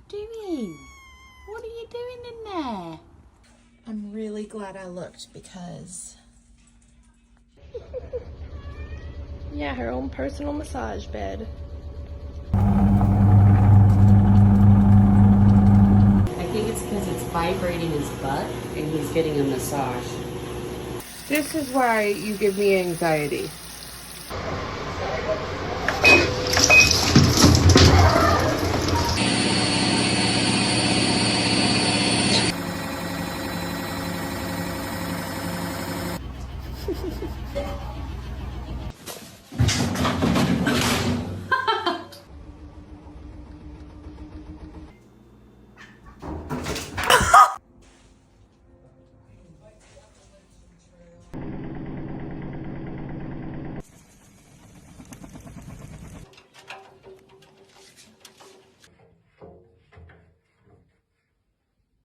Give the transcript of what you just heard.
doing? What are you doing in there? I'm really glad I looked because... Yeah, her own personal massage bed. I think it's because it's vibrating his butt and he's getting a massage. This is why you give me anxiety.